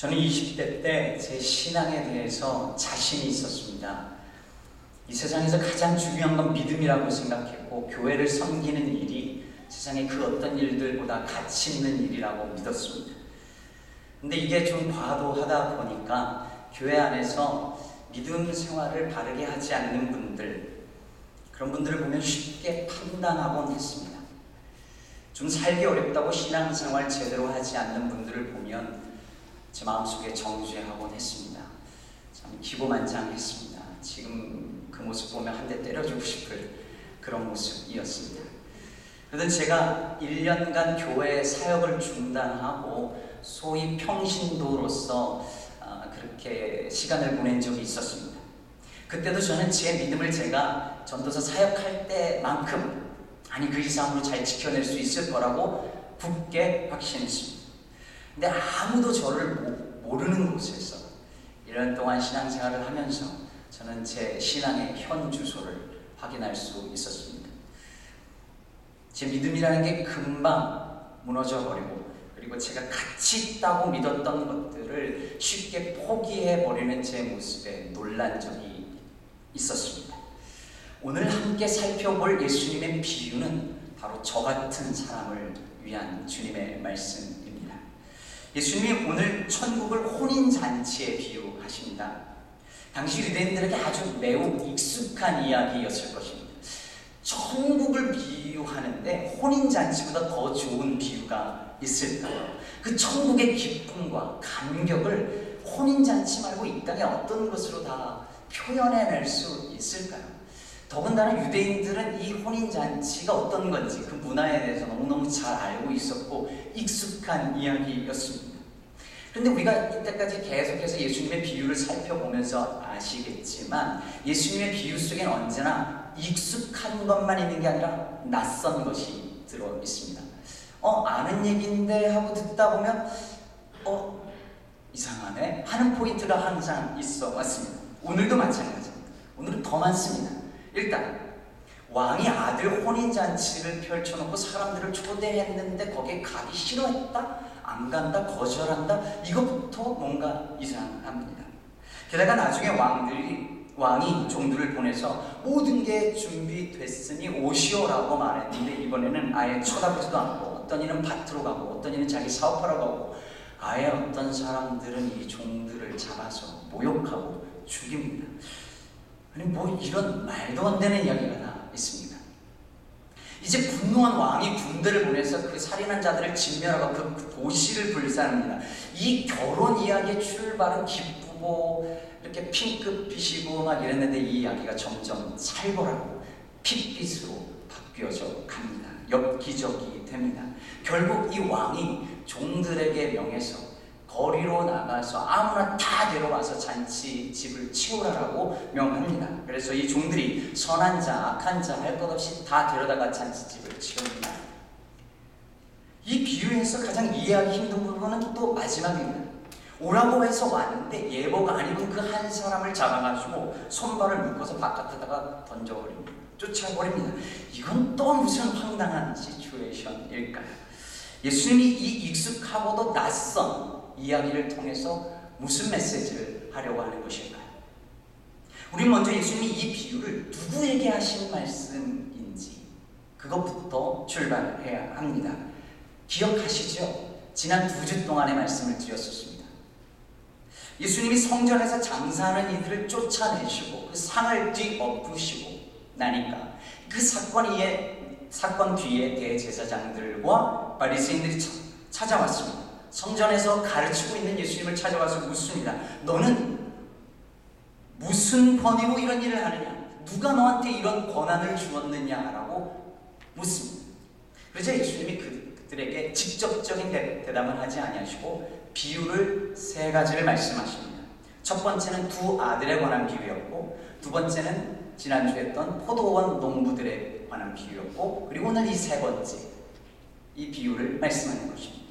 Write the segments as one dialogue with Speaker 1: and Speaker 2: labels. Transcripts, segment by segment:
Speaker 1: 저는 20대 때 제 신앙에 대해서 자신이 있었습니다. 이 세상에서 가장 중요한 건 믿음이라고 생각했고, 교회를 섬기는 일이 세상의 그 어떤 일들보다 가치 있는 일이라고 믿었습니다. 근데 이게 좀 과도하다 보니까 교회 안에서 믿음 생활을 바르게 하지 않는 분들, 그런 분들을 보면 쉽게 판단하곤 했습니다. 좀 살기 어렵다고 신앙생활 제대로 하지 않는 분들을 보면 제 마음속에 정죄하곤 했습니다. 참 기고만장했습니다. 지금 그 모습 보면 한 대 때려주고 싶을 그런 모습이었습니다. 그래서 제가 1년간 교회 사역을 중단하고 소위 평신도로서 그렇게 시간을 보낸 적이 있었습니다. 그때도 저는 제 믿음을 제가 전도사 사역할 때만큼, 아니 그 이상으로 잘 지켜낼 수 있을 거라고 굳게 확신했습니다. 근데 아무도 저를 모르는 곳에서 1년 동안 신앙생활을 하면서 저는 제 신앙의 현 주소를 확인할 수 있었습니다. 제 믿음이라는 게 금방 무너져 버리고, 그리고 제가 가치 있다고 믿었던 것들을 쉽게 포기해버리는 제 모습에 놀란 적이 있었습니다. 오늘 함께 살펴볼 예수님의 비유는 바로 저 같은 사람을 위한 주님의 말씀입니다. 예수님이 오늘 천국을 혼인잔치에 비유하십니다. 당시 유대인들에게 아주 매우 익숙한 이야기였을 것입니다. 천국을 비유하는데 혼인잔치보다 더 좋은 비유가 있을까요? 그 천국의 기쁨과 감격을 혼인잔치 말고 이 땅에 어떤 것으로 다 표현해낼 수 있을까요? 더군다나 유대인들은 이 혼인잔치가 어떤 건지 그 문화에 대해서 너무너무 잘 알고 있었고 익숙한 이야기였습니다. 그런데 우리가 이때까지 계속해서 예수님의 비유를 살펴보면서 아시겠지만 예수님의 비유 속에는 언제나 익숙한 것만 있는 게 아니라 낯선 것이 들어 있습니다. 아는 얘기인데 하고 듣다 보면 이상하네 하는 포인트가 항상 있어 왔습니다. 오늘도 마찬가지입니다. 오늘은 더 많습니다. 일단 왕이 아들 혼인잔치를 펼쳐놓고 사람들을 초대했는데 거기에 가기 싫어했다? 안 간다? 거절한다? 이것부터 뭔가 이상합니다. 게다가 나중에 왕이 종들을 보내서 모든 게 준비됐으니 오시오라고 말했는데 이번에는 아예 쳐다보지도 않고, 어떤 이는 밭으로 가고 어떤 이는 자기 사업하러 가고, 아예 어떤 사람들은 이 종들을 잡아서 모욕하고 죽입니다. 아니 이런 말도 안 되는 이야기가 다 있습니다. 이제 분노한 왕이 군대를 보내서 그 살인한 자들을 진멸하고 그 도시를 불사릅니다. 이 결혼 이야기의 출발은 기쁘고 이렇게 핑크빛이고 막 이랬는데 이 이야기가 점점 살벌하고 핏빛으로 바뀌어져 갑니다. 엽기적이 됩니다. 결국 이 왕이 종들에게 명해서 거리로 나가서 아무나 다 데려와서 잔치집을 치우라라고 명합니다. 그래서 이 종들이 선한 자, 악한 자 할 것 없이 다 데려다가 잔치집을 치웁니다. 이 비유에서 가장 이해하기 힘든 부분은 또 마지막입니다. 오라고 해서 왔는데 예보가 안 입은 그 한 사람을 잡아가지고 손발을 묶어서 바깥에다가 던져버립니다. 쫓아버립니다. 이건 또 무슨 황당한 시츄에이션일까요? 예수님이 이 익숙하고도 낯선 이야기를 통해서 무슨 메시지를 하려고 하는 것일까요? 우리 먼저 예수님이 이 비유를 누구에게 하신 말씀인지 그것부터 출발해야 합니다. 기억하시죠? 지난 2주 동안의 말씀을 드렸었습니다. 예수님이 성전에서 장사하는 이들을 쫓아내시고 그 상을 뒤엎으시고 나니까 그 사건 뒤에 대제사장들과 바리새인들이 찾아왔습니다. 성전에서 가르치고 있는 예수님을 찾아와서 묻습니다. 너는 무슨 권위로 이런 일을 하느냐? 누가 너한테 이런 권한을 주었느냐라고 묻습니다. 그래서 예수님이 그들에게 직접적인 대답은 하지 아니하시고 비유를 3가지를 말씀하십니다. 첫 번째는 2 아들에 관한 비유였고, 두 번째는 지난주에 했던 포도원 농부들에 관한 비유였고, 그리고 오늘 이 3번째 이 비유를 말씀하는 것입니다.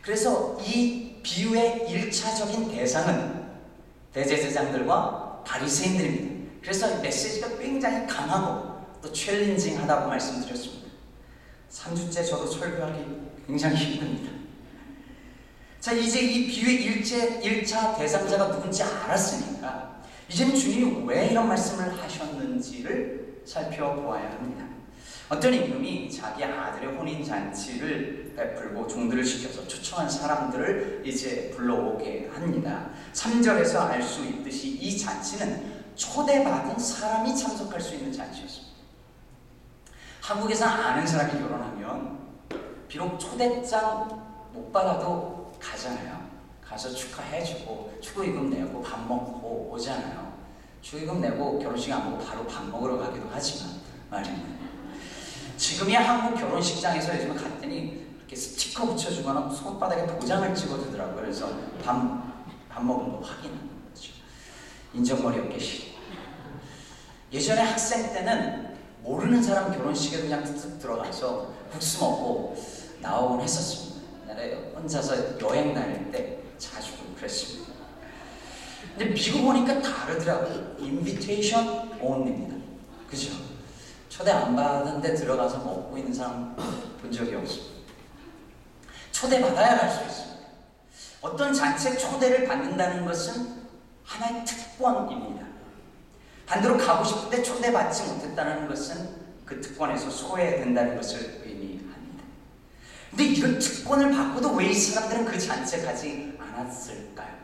Speaker 1: 그래서 이 비유의 1차적인 대상은 대제사장들과 바리새인들입니다. 그래서 메시지가 굉장히 강하고 또 챌린징하다고 말씀드렸습니다. 3주째 저도 설교하기 굉장히 힘듭니다. 자, 이제 이 비유의 1차 대상자가 누군지 알았으니까 이제는 주님이 왜 이런 말씀을 하셨는지를 살펴보아야 합니다. 어떤 임금이 자기 아들의 혼인잔치를 베풀고 종들을 시켜서 초청한 사람들을 이제 불러오게 합니다. 3절에서 알 수 있듯이 이 잔치는 초대받은 사람이 참석할 수 있는 잔치였습니다. 한국에서 아는 사람이 결혼하면 비록 초대장 못 받아도 가잖아요. 가서 축하해주고 축의금 내고 밥 먹고 오잖아요. 축의금 내고 결혼식 안 보고 바로 밥 먹으러 가기도 하지만 말입니다. 지금이야 한국 결혼식장에서 요즘 갔더니 이렇게 스티커 붙여주거나 손바닥에 도장을 찍어주더라고요. 그래서 밥 먹은 거 확인하는 거죠. 인정머리 없게 싫어. 예전에 학생 때는 모르는 사람 결혼식에 그냥 툭툭 들어가서 국수 먹고 나오곤 했었습니다. 옛날에 혼자서 여행 다닐 때 자주 그랬습니다. 근데 미국 오니까 다르더라고요. 인비테이션 only입니다. 그죠? 초대 안 받은데 들어가서 먹고 있는 사람 본 적이 없습니다. 초대받아야 갈 수 있습니다. 어떤 잔치에 초대를 받는다는 것은 하나의 특권입니다. 반대로 가고 싶은데 초대받지 못했다는 것은 그 특권에서 소외된다는 것을 의미합니다. 근데 이런 특권을 받고도 왜 이 사람들은 그 잔치에 가지 않았을까요?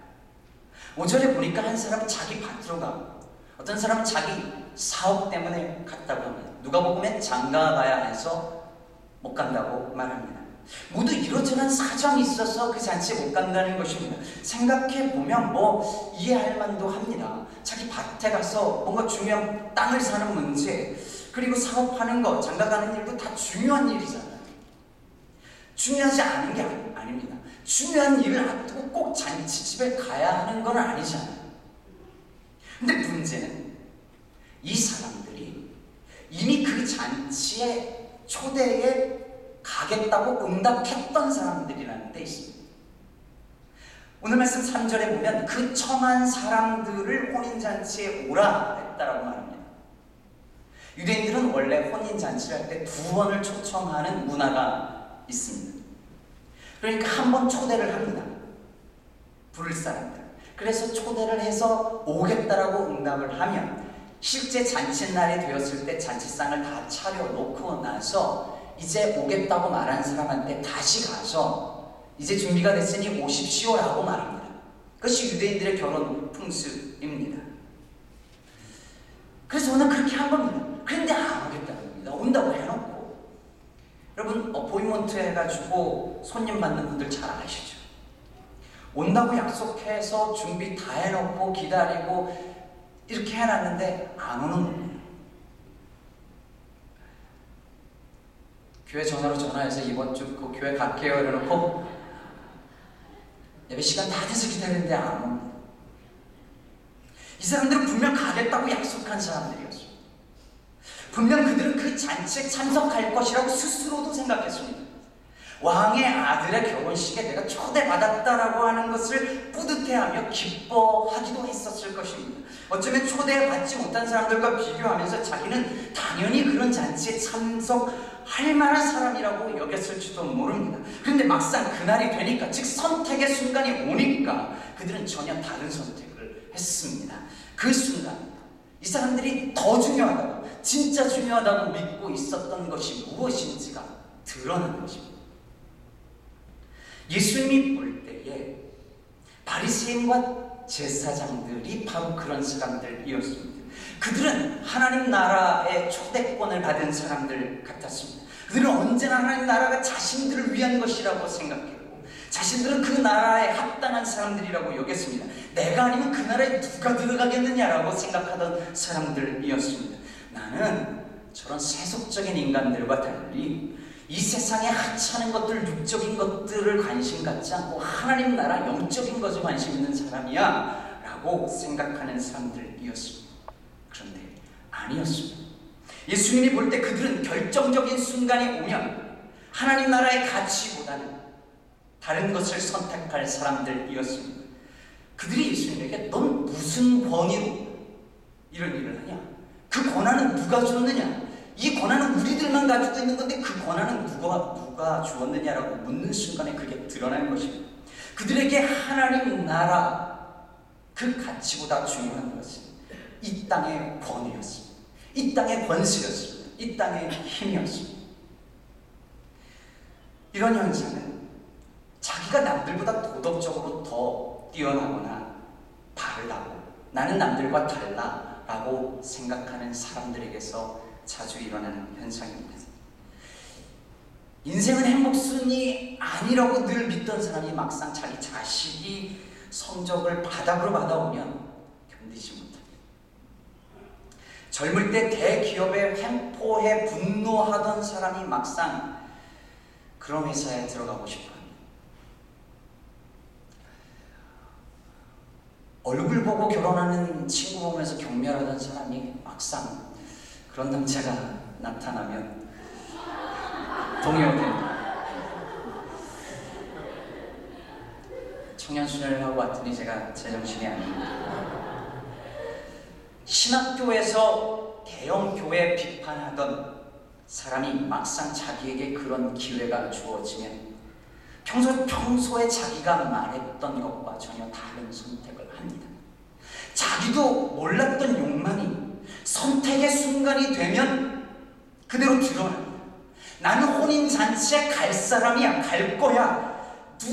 Speaker 1: 5절에 보니까 한 사람은 자기 밭으로 가고 어떤 사람은 자기 사업 때문에 갔다고 합니다. 누가복음에 장가 가야 해서 못 간다고 말합니다. 모두 이러저러한 사정이 있어서 그 잔치에 못 간다는 것입니다. 생각해보면 뭐 이해할 만도 합니다. 자기 밭에 가서 뭔가 중요한 땅을 사는 문제, 그리고 사업하는 거, 장가 가는 일도 다 중요한 일이잖아요. 중요하지 않은 게 아닙니다. 중요한 일을 앞두고 꼭 잔치집에 가야 하는 건 아니잖아요. 근데 문제는 이 사람들이 이미 그 잔치에 초대에 가겠다고 응답했던 사람들이라는 데 있습니다. 오늘 말씀 3절에 보면 그 청한 사람들을 혼인잔치에 오라 했다라고 말합니다. 유대인들은 원래 혼인잔치를 할 때 2번을 초청하는 문화가 있습니다. 그러니까 한 번 초대를 합니다. 부를 사람들. 그래서 초대를 해서 오겠다라고 응답을 하면 실제 잔칫날이 되었을 때 잔치상을 다 차려놓고 나서 이제 오겠다고 말한 사람한테 다시 가서 이제 준비가 됐으니 오십시오라고 말합니다. 그것이 유대인들의 결혼 풍습입니다. 그래서 오늘 그렇게 한 겁니다. 그런데 안 오겠다는 겁니다. 온다고 해놓고. 여러분 어포인먼트 해가지고 손님 받는 분들 잘 아시죠? 온다고 약속해서 준비 다 해놓고 기다리고 이렇게 해놨는데 안 오는 겁니다. 교회 전화해서 이번 주 그 교회 갈게요 이러놓고 예배 시간 다 돼서 기다리는데 안 옵니다. 이 사람들은 분명 가겠다고 약속한 사람들이었습니다. 분명 그들은 그 잔치에 참석할 것이라고 스스로도 생각했습니다. 왕의 아들의 결혼식에 내가 초대받았다라고 하는 것을 뿌듯해하며 기뻐하기도 했었을 것입니다. 어쩌면 초대받지 못한 사람들과 비교하면서 자기는 당연히 그런 잔치에 참석할 만한 사람이라고 여겼을지도 모릅니다. 그런데 막상 그날이 되니까, 즉 선택의 순간이 오니까 그들은 전혀 다른 선택을 했습니다. 그 순간 이 사람들이 더 중요하다고, 진짜 중요하다고 믿고 있었던 것이 무엇인지가 드러난 것입니다. 예수님이 볼 때에 바리새인과 제사장들이 바로 그런 사람들이었습니다. 그들은 하나님 나라의 초대권을 받은 사람들 같았습니다. 그들은 언제나 하나님 나라가 자신들을 위한 것이라고 생각했고 자신들은 그 나라에 합당한 사람들이라고 여겼습니다. 내가 아니면 그 나라에 누가 들어가겠느냐라고 생각하던 사람들이었습니다. 나는 저런 세속적인 인간들과 달리 이 세상에 하찮은 것들, 육적인 것들을 관심 갖지 않고 하나님 나라 영적인 것에 관심 있는 사람이야 라고 생각하는 사람들이었습니다. 그런데 아니었습니다. 예수님이 볼 때 그들은 결정적인 순간이 오면 하나님 나라의 가치보다는 다른 것을 선택할 사람들이었습니다. 그들이 예수님에게 넌 무슨 권위로 이런 일을 하냐? 그 권한은 누가 줬느냐? 이 권한은 우리들만 가지고 있는 건데 그 권한은 누가 주었느냐라고 묻는 순간에 그게 드러나는 것입니다. 그들에게 하나님 나라 그 가치보다 중요한 것은 이 땅의 권위였습니다. 이 땅의 권세였습니다. 이 땅의 힘이었습니다. 이런 현상은 자기가 남들보다 도덕적으로 더 뛰어나거나 바르다고, 나는 남들과 달라 라고 생각하는 사람들에게서 자주 일어나는 현상입니다. 인생은 행복순이 아니라고 늘 믿던 사람이 막상 자기 자식이 성적을 바닥으로 받아오면 견디지 못합니다. 젊을 때 대기업에 횡포해 분노하던 사람이 막상 그런 회사에 들어가고 싶어 합니다. 얼굴 보고 결혼하는 친구 보면서 경멸하던 사람이 막상 그런 남자가 나타나면 동요됩니다. 청년순회를 하고 왔더니 제가 제정신이 아닙니다. 신학교에서 대형교회 비판하던 사람이 막상 자기에게 그런 기회가 주어지면 평소에 자기가 말했던 것과 전혀 다른 선택을 합니다. 자기도 몰랐던 욕망이 선택의 순간이 되면 그대로 드러납니다. 나는 혼인잔치에 갈 사람이야, 갈 거야.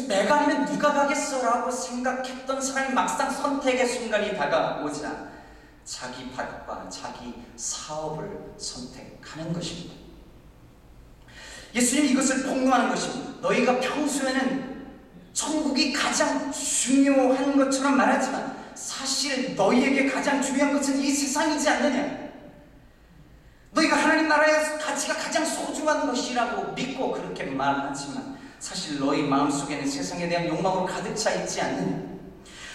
Speaker 1: 내가 아니면 누가 가겠어 라고 생각했던 사람이 막상 선택의 순간이 다가오자 자기 밭과 자기 사업을 선택하는 것입니다. 예수님이 이것을 폭로하는 것입니다. 너희가 평소에는 천국이 가장 중요한 것처럼 말하지만 사실 너희에게 가장 중요한 것은 이 세상이지 않느냐. 너희가 하나님 나라의 가치가 가장 소중한 것이라고 믿고 그렇게 말하지만 사실 너희 마음속에는 세상에 대한 욕망으로 가득 차 있지 않느냐.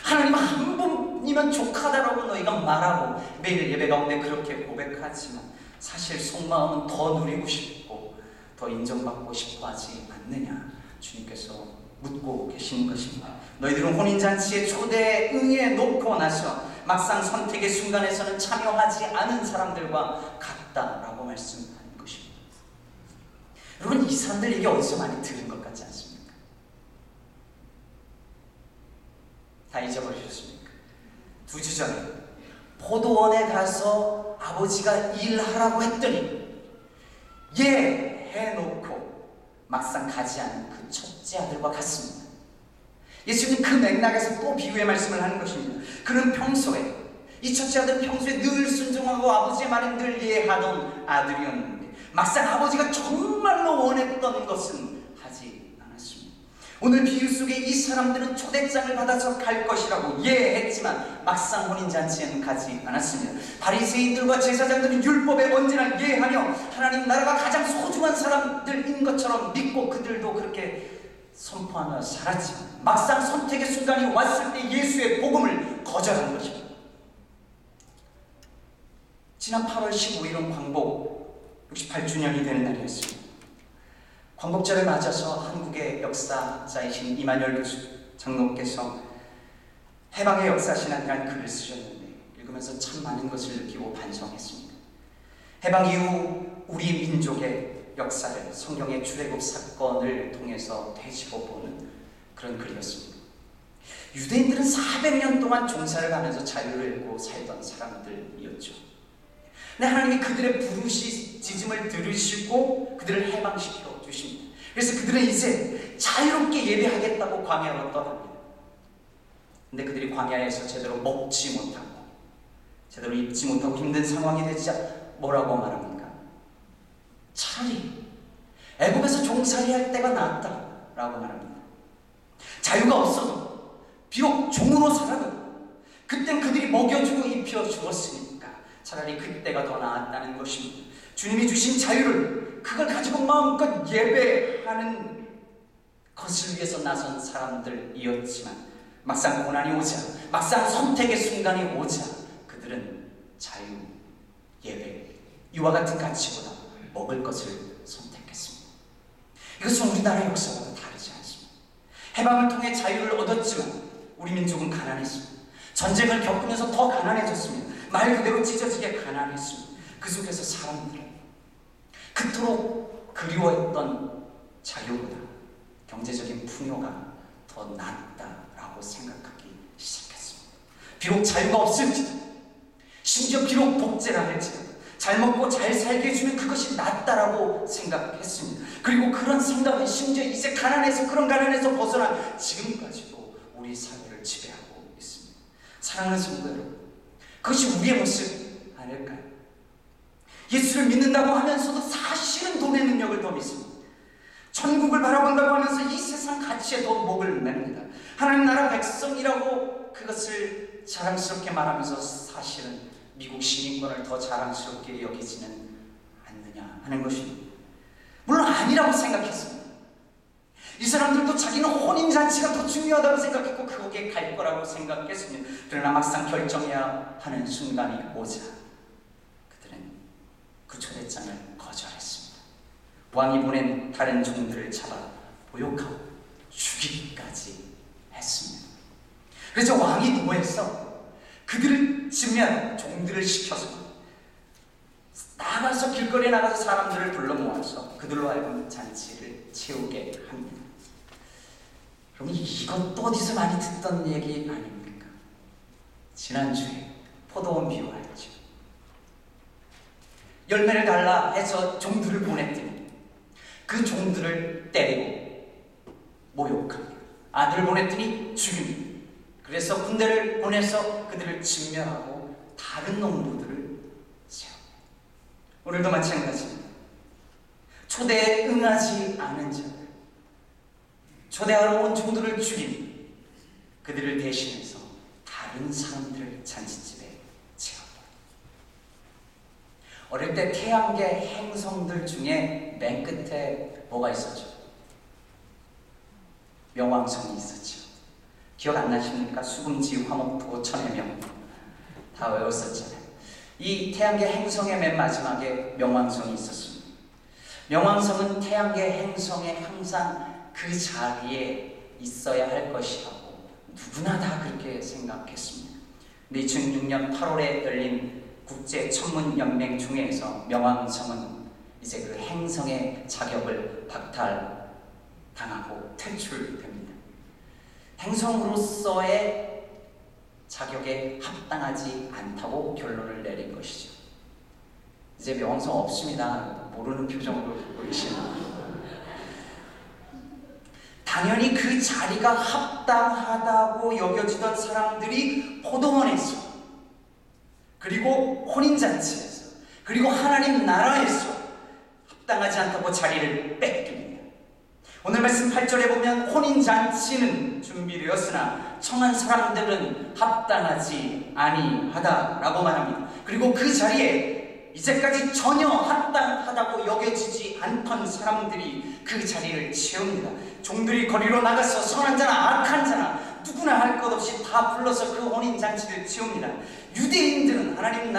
Speaker 1: 하나님 한 분이면 족하다라고 너희가 말하고 매일 예배 가운데 그렇게 고백하지만 사실 속마음은 더 누리고 싶고 더 인정받고 싶어 하지 않느냐. 주님께서 묻고 계시는 것입니다. 너희들은 혼인잔치에 초대에 응해 놓고 나서 막상 선택의 순간에서는 참여하지 않은 사람들과 같다라고 말씀하는 것입니다. 여러분, 이 사람들 얘기 어디서 많이 들은 것 같지 않습니까? 다 잊어버리셨습니까? 2주 전에 포도원에 가서 아버지가 일하라고 했더니 해놓고 막상 가지 않은 그 첫째 아들과 같습니다. 예수님은 그 맥락에서 또 비유의 말씀을 하는 것입니다. 그는 평소에, 이 첫째 아들은 평소에 늘 순종하고 아버지의 말은 늘 이해하던 아들이었는데 막상 아버지가 정말로 원했던 것은 하지 않았습니다. 오늘 비유 속에 이 사람들은 초대장을 받아서 갈 것이라고 예했지만 막상 혼인잔치에는 가지 않았습니다. 바리새인들과 제사장들은 율법에 언제나 예하며 하나님 나라가 가장 소중한 사람들인 것처럼 믿고 그들도 그렇게 선포하며 살았지만 막상 선택의 순간이 왔을 때 예수의 복음을 거절한 것입니다. 지난 8월 15일은 광복 68주년이 되는 날이었습니다. 광복절을 맞아서 한국의 역사자이신 이만열 교수 장로께서 해방의 역사 신학이라는 글을 쓰셨는데 읽으면서 참 많은 것을 느끼고 반성했습니다. 해방 이후 우리 민족의 역사를 성경의 출애굽 사건을 통해서 되짚어 보는 그런 글이었습니다. 유대인들은 400년 동안 종살을 하면서 자유를 잃고 살던 사람들이었죠. 근데 하나님이 그들의 부르짖음을 들으시고 그들을 해방시켜 주십니다. 그래서 그들은 이제 자유롭게 예배하겠다고 광야로 떠납니다. 근데 그들이 광야에서 제대로 먹지 못하고 제대로 입지 못하고 힘든 상황이 되자 뭐라고 말합니까? 차라리 애굽에서 종살이 할 때가 낫다라고 말합니다. 자유가 없어도 비록 종으로 살아도 그땐 그들이 먹여주고 입혀주었으니까 차라리 그때가 더 나았다는 것입니다. 주님이 주신 자유를 그걸 가지고 마음껏 예배하는 것을 위해서 나선 사람들이었지만 막상 고난이 오자, 막상 선택의 순간이 오자 그들은 자유, 예배, 이와 같은 가치보다 먹을 것을 선택했습니다. 이것은 우리나라의 역사와는 다르지 않습니다. 해방을 통해 자유를 얻었지만 우리 민족은 가난했습니다. 전쟁을 겪으면서 더 가난해졌습니다. 말 그대로 찢어지게 가난했습니다. 그 속에서 사람들은 그토록 그리워했던 자유보다 경제적인 풍요가 더 낫다라고 생각하기 시작했습니다. 비록 자유가 없을지도, 심지어 비록 복제라 할지라도 잘 먹고 잘 살게 해주면 그것이 낫다라고 생각했습니다. 그리고 그런 생각은 심지어 이제 그런 가난에서 벗어난 지금까지도 우리 사회를 지배하고 있습니다. 사랑하는 성도 여러분, 그것이 우리의 모습 아닐까요? 예수를 믿는다고 하면서도 사실은 돈의 능력을 더 믿습니다. 천국을 바라본다고 하면서 이 세상 가치에 더 목을 맵니다. 하나님 나라 백성이라고 그것을 자랑스럽게 말하면서 사실은 미국 시민권을 더 자랑스럽게 여기지는 않느냐 하는 것입니다. 물론 아니라고 생각했습니다. 이 사람들도 자기는 혼인잔치가 더 중요하다고 생각했고 거기에 갈 거라고 생각했습니다. 그러나 막상 결정해야 하는 순간이 오자 그들은 그 초대장을 거절했습니다. 왕이 보낸 다른 종들을 잡아 모욕하고 죽이기까지 했습니다. 그래서 왕이 노해서 그들을 직면 종들을 시켜서 나가서 길거리에 나가서 사람들을 불러 모아서 그들로 하여금 잔치를 채우게 합니다. 여러분, 이것도 어디서 많이 듣던 얘기 아닙니까? 지난주에 포도원 비유하였죠. 열매를 달라 해서 종들을 보냈더니 그 종들을 때리고 모욕합니다. 아들을 보냈더니 죽입니다. 그래서 군대를 보내서 그들을 진멸하고 다른 농부들을 세웁니다. 오늘도 마찬가지입니다. 초대에 응하지 않은 자들, 초대하러 온 종들을 죽인 그들을 대신해서 다른 사람들을 잔치집에 채웁니다. 어릴 때 태양계 행성들 중에 맨 끝에 뭐가 있었죠? 명왕성이 있었죠. 기억 안 나십니까? 수금지, 화목토, 천해명 다 외웠었잖아요. 이 태양계 행성의 맨 마지막에 명왕성이 있었습니다. 명왕성은 태양계 행성에 항상 그 자리에 있어야 할 것이라고 누구나 다 그렇게 생각했습니다. 근데 2006년 8월에 열린 국제천문연맹 총회에서 명왕성은 이제 그 행성의 자격을 박탈당하고 퇴출됩니다. 행성으로서의 자격에 합당하지 않다고 결론을 내린 것이죠. 이제 명왕성 없습니다. 모르는 표정으로 보이시나요? 당연히 그 자리가 합당하다고 여겨지던 사람들이 포도원에서, 그리고 혼인잔치에서, 그리고 하나님 나라에서 합당하지 않다고 자리를 뺏깁니다. 오늘 말씀 8절에 보면 혼인잔치는 준비되었으나 청한 사람들은 합당하지 아니하다라고 말합니다. 그리고 그 자리에 이제까지 전혀 합당하다고 여겨지지 않던 사람들이 그 자리를 채웁니다. 종들이 거리로 나가서 선한 자나 악한 자나 누구나 할 것 없이 다 불러서 그 혼인잔치를 채웁니다. 유대인들은 하나님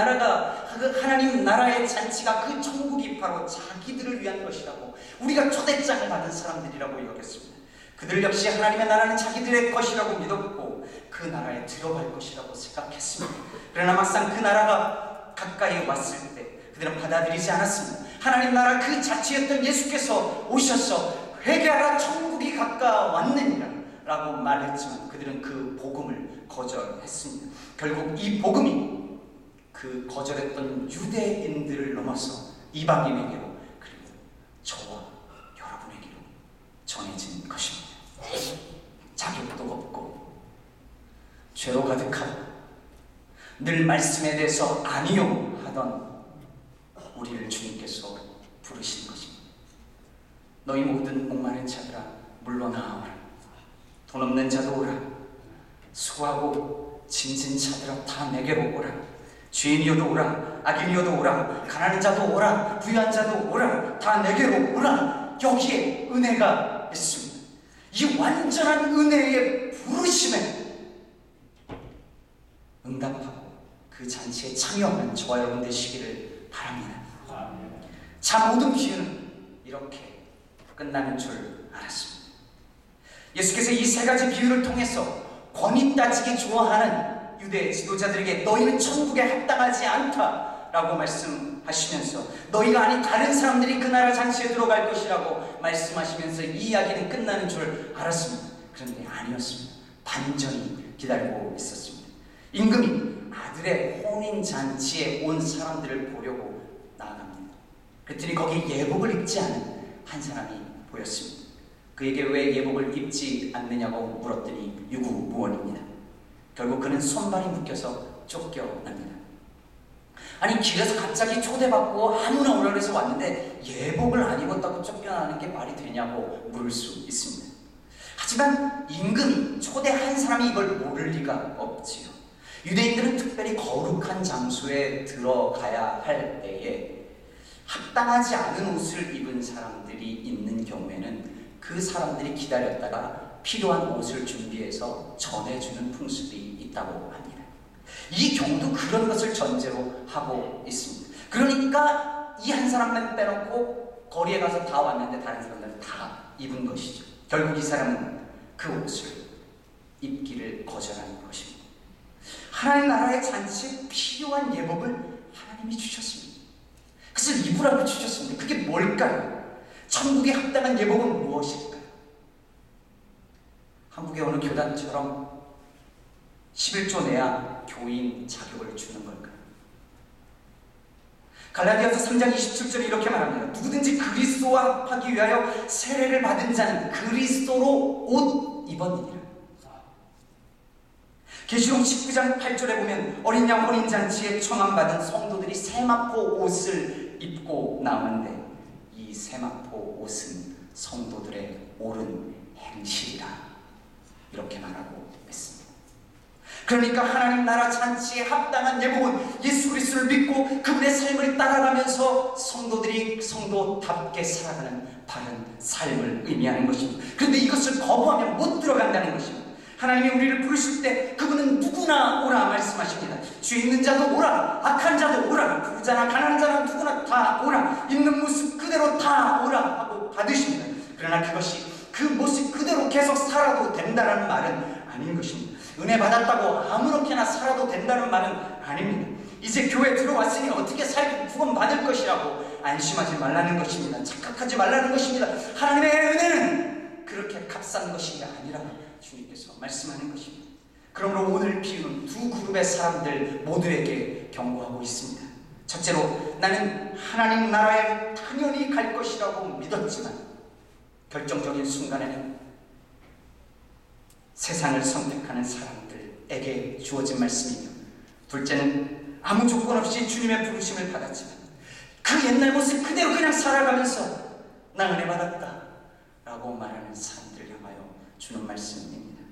Speaker 1: 나라의 잔치가 그 천국이 바로 자기들을 위한 것이라고, 우리가 초대장을 받은 사람들이라고 여겼습니다. 그들 역시 하나님의 나라는 자기들의 것이라고 믿었고 그 나라에 들어갈 것이라고 생각했습니다. 그러나 막상 그 나라가 가까이 왔을 때 그들은 받아들이지 않았습니다. 하나님 나라 그 자체였던 예수께서 오셔서 회개하라 천국이 가까웠느니라 라고 말했지만 그들은 그 복음을 거절했습니다. 결국 이 복음이 그 거절했던 유대인들을 넘어서 이방인에게로, 그리고 저와 여러분에게로 전해진 것입니다. 자격도 없고 죄로 가득하고 늘 말씀에 대해서 아니요 하던 우리를 주님께서 부르신 것입니다. 너희 모든 목마른 자들아 물러나오라. 돈 없는 자도 오라. 수고하고 짐진 자들아 다 내게로 오라. 죄인이어도 오라. 악인이어도 오라. 가난한 자도 오라. 부유한 자도 오라. 다 내게로 오라. 여기에 은혜가 있습니다. 이 완전한 은혜의 부르심에 응답하고 그 잔치에 참여하는 저와 여러분 되시기를 바랍니다. 자, 모든 기회는 이렇게 끝나는 줄 알았습니다. 예수께서 이 세 가지 비유를 통해서 권위 따지기 좋아하는 유대 지도자들에게 너희는 천국에 합당하지 않다라고 말씀하시면서 너희가 아닌 다른 사람들이 그 나라 잔치에 들어갈 것이라고 말씀하시면서 이 이야기는 끝나는 줄 알았습니다. 그런데 아니었습니다. 반전이 기다리고 있었습니다. 임금이 아들의 혼인잔치에 온 사람들을 보려고 나아갑니다. 그랬더니 거기에 예복을 입지 않은 한 사람이 보였습니다. 그에게 왜 예복을 입지 않느냐고 물었더니 유구무원입니다. 결국 그는 손발이 묶여서 쫓겨납니다. 아니, 길에서 갑자기 초대받고 아무나 오라 그래서 왔는데 예복을 안 입었다고 쫓겨나는 게 말이 되냐고 물을 수 있습니다. 하지만 임금이 초대한 사람이 이걸 모를 리가 없지요. 유대인들은 특별히 거룩한 장소에 들어가야 할 때에 합당하지 않은 옷을 입은 사람들이 있는 경우에는 그 사람들이 기다렸다가 필요한 옷을 준비해서 전해주는 풍습이 있다고 합니다. 이 경우도 그런 것을 전제로 하고 있습니다. 그러니까 이 한 사람만 빼놓고 거리에 가서 다 왔는데 다른 사람들은 다 입은 것이죠. 결국 이 사람은 그 옷을 입기를 거절한 것입니다. 하나님 나라의 잔치에 필요한 예복을 하나님이 주셨습니다. 그것을 입으라고 주셨습니다. 그게 뭘까요? 천국에 합당한 예복은 무엇일까요? 한국의 어느 교단처럼 11조 내야 교인 자격을 주는 걸까요? 갈라디아서 3장 27절에 이렇게 말합니다. 누구든지 그리스도와 합하기 위하여 세례를 받은 자는 그리스도로 옷 입었느니라. 계시록 19장 8절에 보면 어린 양 혼인잔치에 청함받은 성도들이 세마포 옷을 입고 나오는데 이 세마포 옷은 성도들의 옳은 행실이라 이렇게 말하고 있습니다. 그러니까 하나님 나라 잔치에 합당한 예복은 예수 그리스도를 믿고 그분의 삶을 따라가면서 성도들이 성도답게 살아가는 바른 삶을 의미하는 것입니다. 그런데 이것을 거부하면 못 들어간다는 것입니다. 하나님이 우리를 부르실 때 그분은 누구나 오라 말씀하십니다. 죄 있는 자도 오라, 악한 자도 오라, 부자나 가난한 자나 누구나 다 오라, 있는 모습 그대로 다 오라 하고 받으십니다. 그러나 그것이 그 모습 그대로 계속 살아도 된다는 말은 아닌 것입니다. 은혜 받았다고 아무렇게나 살아도 된다는 말은 아닙니다. 이제 교회 들어왔으니 어떻게 살고 구원받을 것이라고 안심하지 말라는 것입니다. 착각하지 말라는 것입니다. 하나님의 은혜는 그렇게 값싼 것이 아니라고 주님께서 말씀하는 것입니다. 그러므로 오늘 비유는 두 그룹의 사람들 모두에게 경고하고 있습니다. 첫째로 나는 하나님 나라에 당연히 갈 것이라고 믿었지만 결정적인 순간에는 세상을 선택하는 사람들에게 주어진 말씀이며, 둘째는 아무 조건 없이 주님의 부르심을 받았지만 그 옛날 모습 그대로 그냥 살아가면서 나 은혜 받았다 라고 말하는 사람들을 향하여 주는 말씀입니다.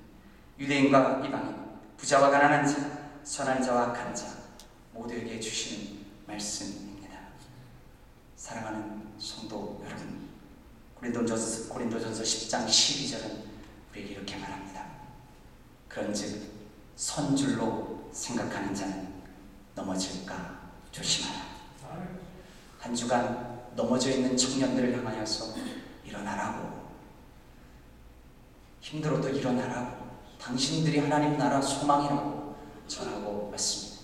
Speaker 1: 유대인과 이방인, 부자와 가난한 자, 선한 자와 악한 자 모두에게 주시는 말씀입니다. 사랑하는 성도 여러분, 고린도전서 10장 12절은 우리에게 이렇게 말합니다. 그런즉 선줄로 생각하는 자는 넘어질까 조심하라. 한 주간 넘어져 있는 청년들을 향하여서 일어나라고, 힘들어도 일어나라고, 당신들이 하나님 나라 소망이라고 전하고 왔습니다.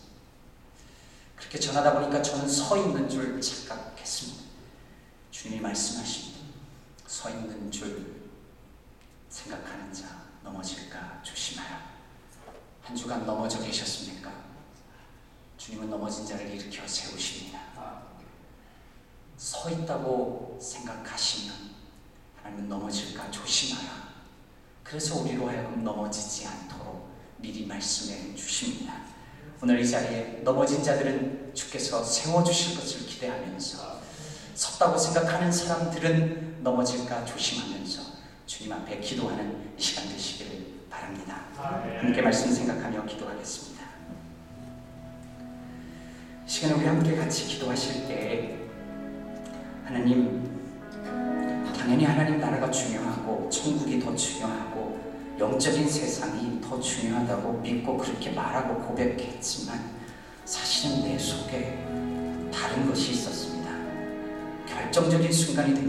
Speaker 1: 그렇게 전하다 보니까 저는 서 있는 줄 착각했습니다. 주님이 말씀하십니다. 서 있는 줄 생각하는 자 넘어질까 조심하라. 한 주간 넘어져 계셨습니까? 주님은 넘어진 자를 일으켜 세우십니다. 서 있다고 생각하시면 하나님은 넘어질까 조심하라. 그래서 우리로 하여금 넘어지지 않도록 미리 말씀해 주십니다. 오늘 이 자리에 넘어진 자들은 주께서 세워주실 것을 기대하면서, 섰다고 생각하는 사람들은 넘어질까 조심하면서 주님 앞에 기도하는 이 시간 되시기를 바랍니다. 함께 말씀 생각하며 기도하겠습니다. 이 시간에 우리 함께 같이 기도하실 때 하나님, 당연히 하나님 나라가 중요하고 천국이 더 중요하고 영적인 세상이 더 중요하다고 믿고 그렇게 말하고 고백했지만 사실은 내 속에 다른 것이 있었습니다. 결정적인 순간이 된